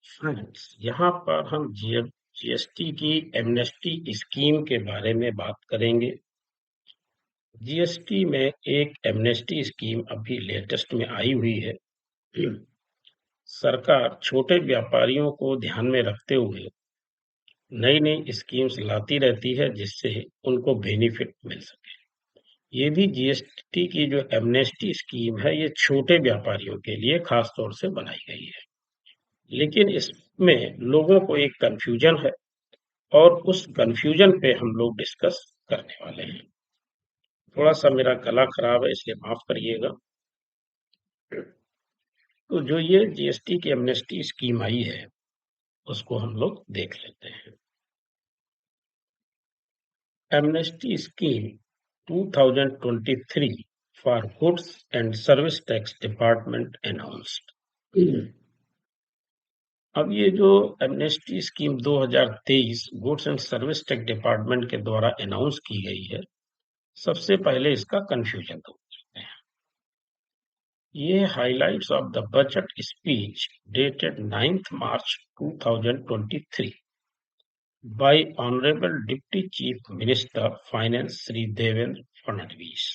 Friends, यहाँ पर हम जीएसटी की एमनेस्टी स्कीम के बारे में बात करेंगे। जीएसटी में एक एमनेस्टी स्कीम अभी लेटेस्ट में आई हुई है। सरकार छोटे व्यापारियों को ध्यान में रखते हुए नई नई स्कीम्स लाती रहती है जिससे उनको बेनिफिट मिल सके। ये भी जीएसटी की जो एमनेस्टी स्कीम है ये छोटे व्यापारियों के लिए खास तौर से बनाई गई है। लेकिन इसमें लोगों को एक कंफ्यूजन है और उस कन्फ्यूजन पे हम लोग डिस्कस करने वाले हैं। थोड़ा-सा मेरा गला खराब है इसलिए माफ़ करिएगा। तो जो ये जीएसटी की एमनेस्टी स्कीम आई है, उसको हम लोग देख लेते हैं। Amnesty scheme 2023 for goods and service tax department announced. अब ये जो amnesty scheme 2023 goods and service tax department के द्वारा अनाउंस की गई है, सबसे पहले इसका कन्फ्यूजन दूर करते हैं। ये highlights of the budget speech dated 9th March 2023 by Honorable Deputy Chief Minister Finance Shri Devendra Fadnavis।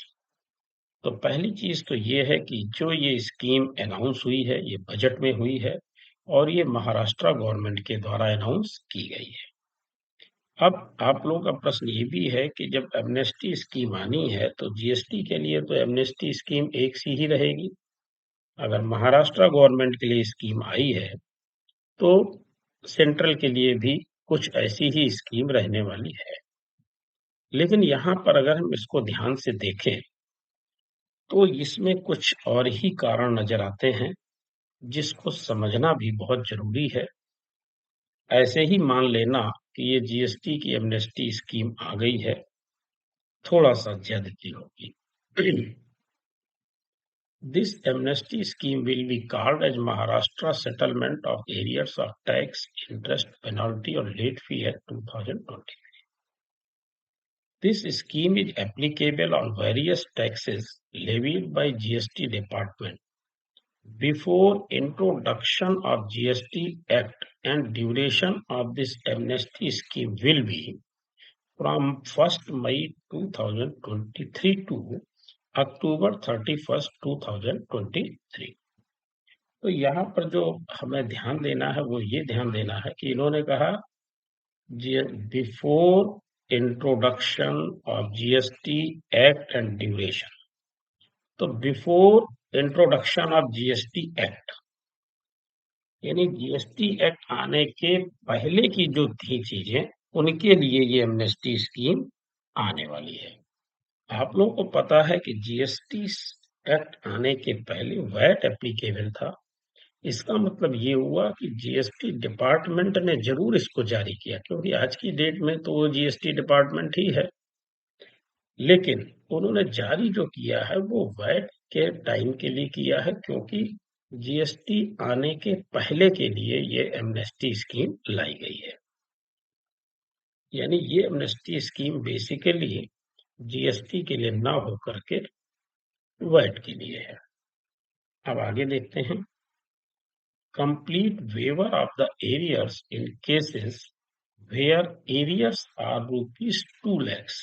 तो पहली चीज तो ये है कि जो ये स्कीम अनाउंस हुई है ये बजट में हुई है और ये महाराष्ट्र गवर्नमेंट के द्वारा अनाउंस की गई है। अब आप लोगों का प्रश्न ये भी है कि जब एमनेस्टी स्कीम आनी है तो जीएसटी के लिए तो एमनेस्टी स्कीम एक सी ही रहेगी। अगर महाराष्ट्र गवर्नमेंट के लिए स्कीम आई है तो सेंट्रल के लिए भी कुछ ऐसी ही स्कीम रहने वाली है। लेकिन यहाँ पर अगर हम इसको ध्यान से देखें तो इसमें कुछ और ही कारण नजर आते हैं जिसको समझना भी बहुत जरूरी है। ऐसे ही मान लेना कि ये जीएसटी की एमनेस्टी स्कीम आ गई है, थोड़ा सा ज्यादती होगी। This amnesty scheme will be called as Maharashtra Settlement of Arrears of Tax, Interest, Penalty or Late Fee Act 2020. This scheme is applicable on various taxes levied by GST department before introduction of GST Act, and duration of this amnesty scheme will be from 1st May 2023 to October 31st 2023। तो यहाँ पर जो हमें ध्यान देना है वो ये ध्यान देना है कि इन्होंने कहा before introduction of GST act and duration. तो before introduction of GST act यानी जीएसटी एक्ट आने के पहले की जो थी चीजें उनके लिए ये एमनेस्टी स्कीम आने वाली है। आप लोगों को पता है कि जीएसटी एक्ट आने के पहले वैट एप्लीकेबल था। इसका मतलब ये हुआ कि जीएसटी डिपार्टमेंट ने जरूर इसको जारी किया क्योंकि आज की डेट में तो वो जीएसटी डिपार्टमेंट ही है। लेकिन उन्होंने जारी जो किया है वो वैट के टाइम के लिए किया है क्योंकि जीएसटी आने के पहले के लिए ये एमनेस्टी स्कीम लाई गई है। यानी ये एमनेस्टी स्कीम बेसिकली जीएसटी के लिए ना होकर के वैट के लिए है। अब आगे देखते हैं। Complete waiver of the arrears in cases where arrears are rupees 2 lakhs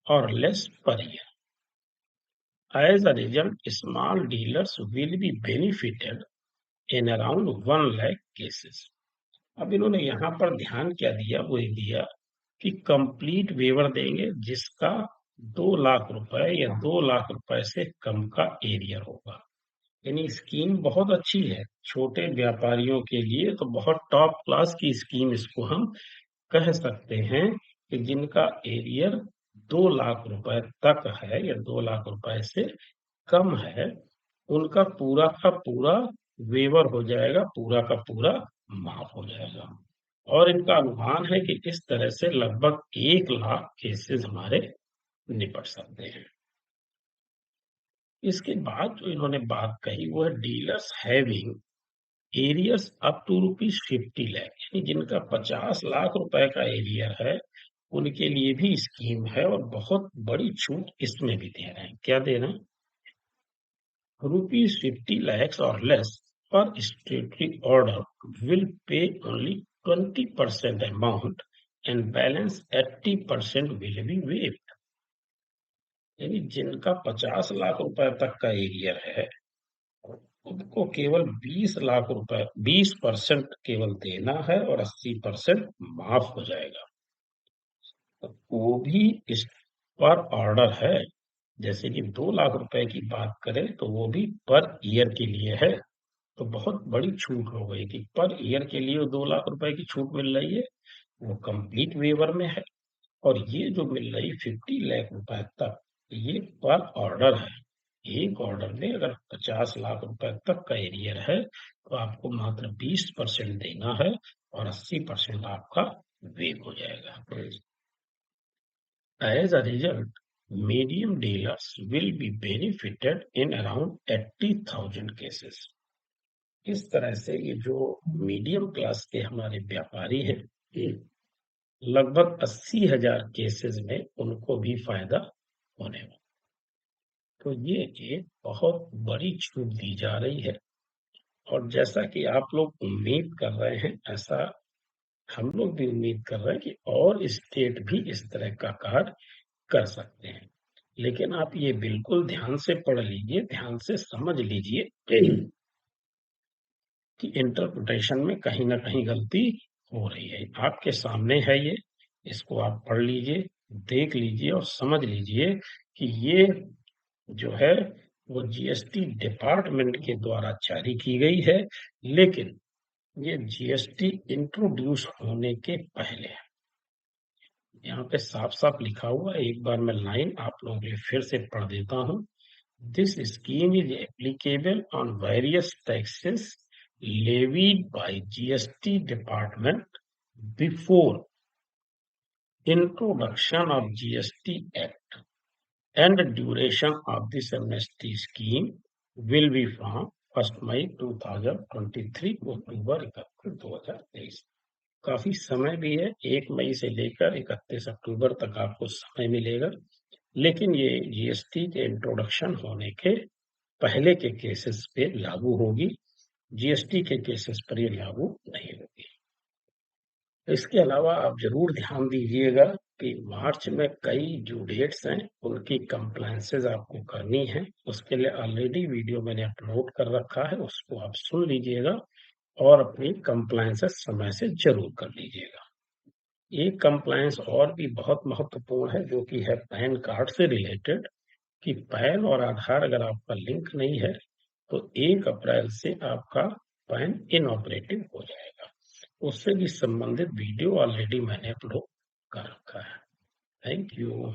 or less per year. As a result, small dealers will be benefited in around 1 lakh cases. अब इन्होंने यहाँ पर ध्यान क्या दिया वो ये दिया कि कंप्लीट वेवर देंगे जिसका 2 लाख रुपए या 2 लाख रुपए से कम का एरियर होगा। यानी स्कीम बहुत अच्छी है छोटे व्यापारियों के लिए, तो बहुत टॉप क्लास की स्कीम इसको हम कह सकते हैं कि जिनका एरियर 2 लाख रुपए तक है या 2 लाख रुपए से कम है, उनका पूरा का पूरा वेवर हो जाएगा, पूरा का पूरा माफ हो जाएगा। और इनका अनुमान है कि इस तरह से लगभग 1 लाख केसेस हमारे निपट सकते हैं। इसके बाद जो इन्होंने बात कही वो है dealers having arrears up to ₹50 lakh, यानी जिनका 50 लाख रुपए का एरियर है उनके लिए भी स्कीम है और बहुत बड़ी छूट इसमें भी दे रहे हैं। क्या दे रहे हैं? ₹50 lakhs or less per statutory order will pay only 20% amount and balance 80% will be waived. यानी जिनका 50 लाख रुपए तक का एरियर है उनको केवल 20 लाख रुपए 20% केवल देना है और 80% माफ हो जाएगा। तो वो भी इस पर ऑर्डर है। जैसे कि 2 लाख रुपए की बात करें तो वो भी पर ईयर के लिए है। तो बहुत बड़ी छूट हो गई कि पर ईयर के लिए 2 लाख रुपए की छूट मिल रही है, वो कंप्लीट वेवर में है। और ये जो मिल रही 50 लाख रुपए तक, ये पर ऑर्डर है। एक ऑर्डर में अगर 50 लाख रुपए तक का एरियर है तो आपको मात्र 20% देना है और 80% आपका वेव हो जाएगा। As a result, medium dealers will be benefited in around 80,000 cases. इस तरह से ये जो मीडियम क्लास के हमारे व्यापारी हैं, लगभग 80,000 केसेस में उनको भी फायदा होने वाला। तो ये एक बहुत बड़ी छूट दी जा रही है और जैसा कि आप लोग उम्मीद कर रहे हैं, ऐसा हम लोग भी उम्मीद कर रहे हैं कि और स्टेट भी इस तरह का कार्य कर सकते हैं। लेकिन आप ये बिल्कुल ध्यान से पढ़ लीजिए, ध्यान से समझ लीजिए कि इंटरप्रिटेशन में कहीं ना कहीं गलती हो रही है। आपके सामने है ये, इसको आप पढ़ लीजिए, देख लीजिए और समझ लीजिए कि ये जो है वो जीएसटी डिपार्टमेंट के द्वारा जारी की गई है, लेकिन ये जीएसटी इंट्रोड्यूस होने के पहले है। यहाँ पे साफ साफ लिखा हुआ है, एक बार मैं लाइन आप लोगों के लिए फिर से पढ़ देता हूँ। This scheme is applicable on various taxes levied by GST department before introduction of GST Act, and the duration of this amnesty scheme will be from 1 May 2023 to October 31, 2023। काफी समय भी है, 1 मई से लेकर 31 अक्टूबर तक आपको समय मिलेगा। लेकिन ये जीएसटी के इंट्रोडक्शन होने के पहले के केसेस पे लागू होगी, जीएसटी के केसेस पर ये लागू नहीं होगी। इसके अलावा आप जरूर ध्यान दीजिएगा कि मार्च में कई जो डेट्स हैं उनकी कंप्लायंसेस आपको करनी है। उसके लिए ऑलरेडी वीडियो मैंने अपलोड कर रखा है, उसको आप सुन लीजिएगा और अपनी कंप्लायंसेस समय से जरूर कर लीजिएगा। एक कंप्लायंस और भी बहुत महत्वपूर्ण है जो कि है पैन कार्ड से रिलेटेड, कि पैन और आधार अगर आपका लिंक नहीं है तो 1 अप्रैल से आपका पैन इनऑपरेटिव हो जाएगा। उससे भी संबंधित वीडियो ऑलरेडी मैंने अपलोड कर रखा है। Thank you.